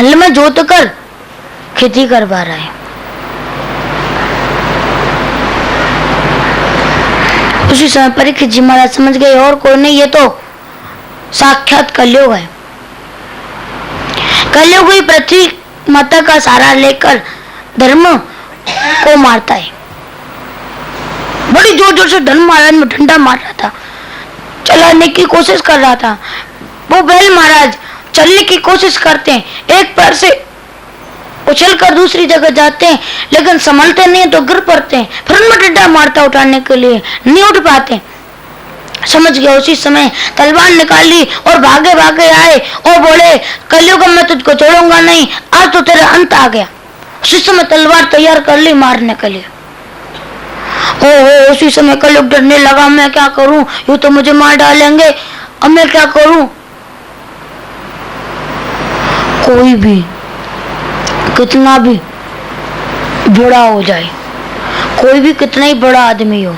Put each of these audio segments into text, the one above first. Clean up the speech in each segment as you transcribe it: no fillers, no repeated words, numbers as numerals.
हल में जोत कर खेती करवा रहा है। उसी समय परीक्षित जी महाराज समझ गए और कोई नहीं, ये तो साक्षात कलयुग है। कलयुग ही पृथ्वी माता का सहारा लेकर धर्म को मारता है। बड़ी जोर जोर से धर्म महाराज में डंडा मार रहा था, चलाने की कोशिश कर रहा था। वो बैल महाराज चलने की कोशिश करते हैं, एक पैर से उछल कर दूसरी जगह जाते हैं, लेकिन संभलते नहीं तो गिर पड़ते हैं। फिर उनमें डंडा मारता उठाने के लिए, नहीं उठ पाते। समझ गया, उसी समय तलवार निकाली और भागे भागे आए और बोले, कलयुग में तुझको छोड़ूंगा नहीं, आज तो तेरा अंत आ गया। उसी समय तलवार तैयार कर ली मारने के लिए। उसी समय कलयुग डरने लगा, मैं क्या करूं, यूं तो मुझे मार डालेंगे, अब मैं क्या करूं। कोई भी कितना भी बड़ा हो जाए, कोई भी कितना ही बड़ा आदमी हो,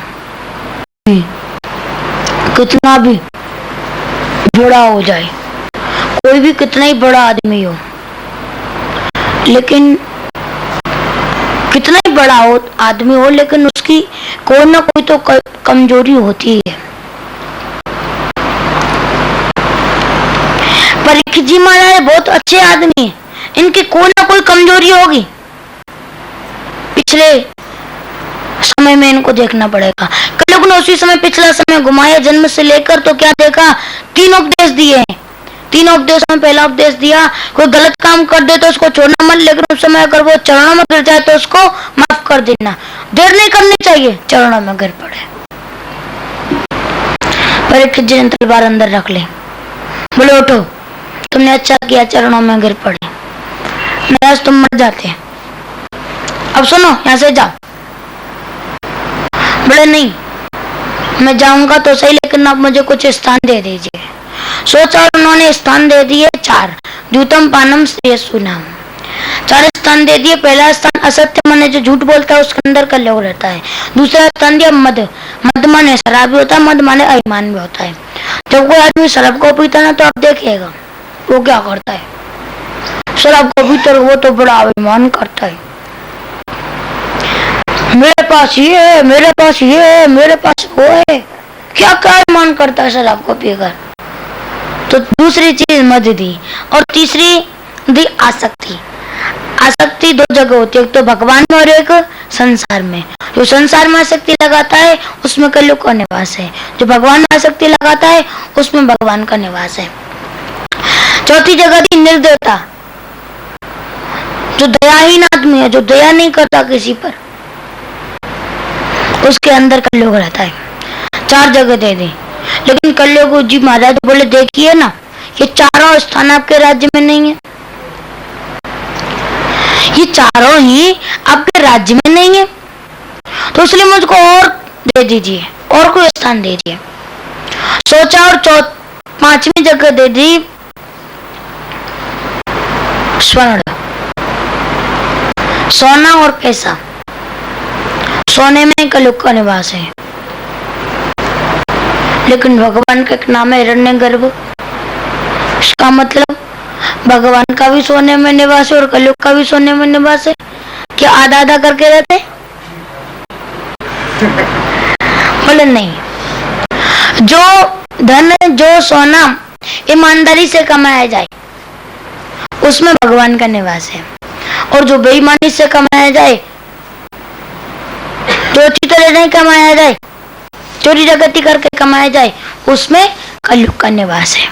कितना भी बड़ा हो जाए, कोई भी कितना ही बड़ा आदमी हो, लेकिन कितना ही बड़ा हो आदमी हो, लेकिन उसकी कोई ना कोई तो कमजोरी होती है। परीक्षित जी महाराज बहुत अच्छे आदमी हैं, इनकी कोई ना कोई कमजोरी होगी। पिछले समय में इनको देखना पड़ेगा। कलयुग ने उसी समय पिछला समय घुमाया, जन्म से लेकर तो क्या देखा, 3 उपदेश दिए हैं। 3 उपदेशों में पहला उपदेश दिया, कोई गलत काम कर दे तो उसको छोड़ना मत, लेकिन उस समय अगर वो चरणों में गिर जाए तो उसको माफ कर देना। देर नहीं करनी चाहिए, चरणों में गिर पड़े। परीक्षित जी ने तलवार अंदर रख ली, बोले उठो, तुमने अच्छा किया चरणों में गिर पड़े, नहीं आज तुम मर जाते। अब सुनो, यहाँ से जाओ। बोले नहीं, मैं जाऊंगा तो सही, लेकिन आप मुझे कुछ स्थान दे दीजिए। सोचा और उन्होंने स्थान दे दिए 4। द्यूतम पानम श्रेयसु नाम, 4 स्थान दे दिए। पहला स्थान असत्य माने जो झूठ बोलता है उसके अंदर कलयुग रहता है। दूसरा स्थान दिया मद, मद माने शराब भी होता है, मद माने अभिमान भी होता है। जब कोई आदमी शराब को पीता ना तो आप देखिएगा वो क्या करता है, शराब को पीता वो तो बड़ा अभिमान करता है, मेरे पास ये है, मेरे पास ये है, मेरे पास वो है, क्या अभिमान करता है शराब को पीकर। तो दूसरी चीज मद दी, और तीसरी दी आसक्ति। आसक्ति 2 जगह होती है, एक तो भगवान में और एक संसार में। जो संसार में आसक्ति लगाता है उसमें कलयुग का निवास है, जो भगवान में आसक्ति लगाता है उसमें भगवान का निवास है। चौथी जगह दी निर्दयता, जो दयाहीन आदमी है, जो दया नहीं करता किसी पर, उसके अंदर कलयुग रहता है। 4 जगह दे दी, लेकिन कलयुग जी महाराज बोले देखिए ना, ये चारों स्थान आपके राज्य में नहीं है, ये चारों ही आपके राज्य में नहीं है, तो इसलिए मुझको और दे दीजिए, और कोई स्थान दे दीजिए। सोचा और 5वीं जगह दे दी स्वर्ण, सोना और पैसा। सोने में कलयुग का निवास है, लेकिन भगवान का एक नाम है हिरण्यगर्भ। इसका मतलब भगवान का भी सोने में निवास है और कलयुग का भी सोने में निवास है। क्या आधा आधा करके रहते? बोले नहीं, जो धन जो सोना ईमानदारी से कमाया जाए उसमें भगवान का निवास है, और जो बेईमानी से कमाया जाए, जो अच्छी तरह नहीं कमाया जाए, चोरी डकैती करके कमाया जाए, उसमें कलयुग का निवास है।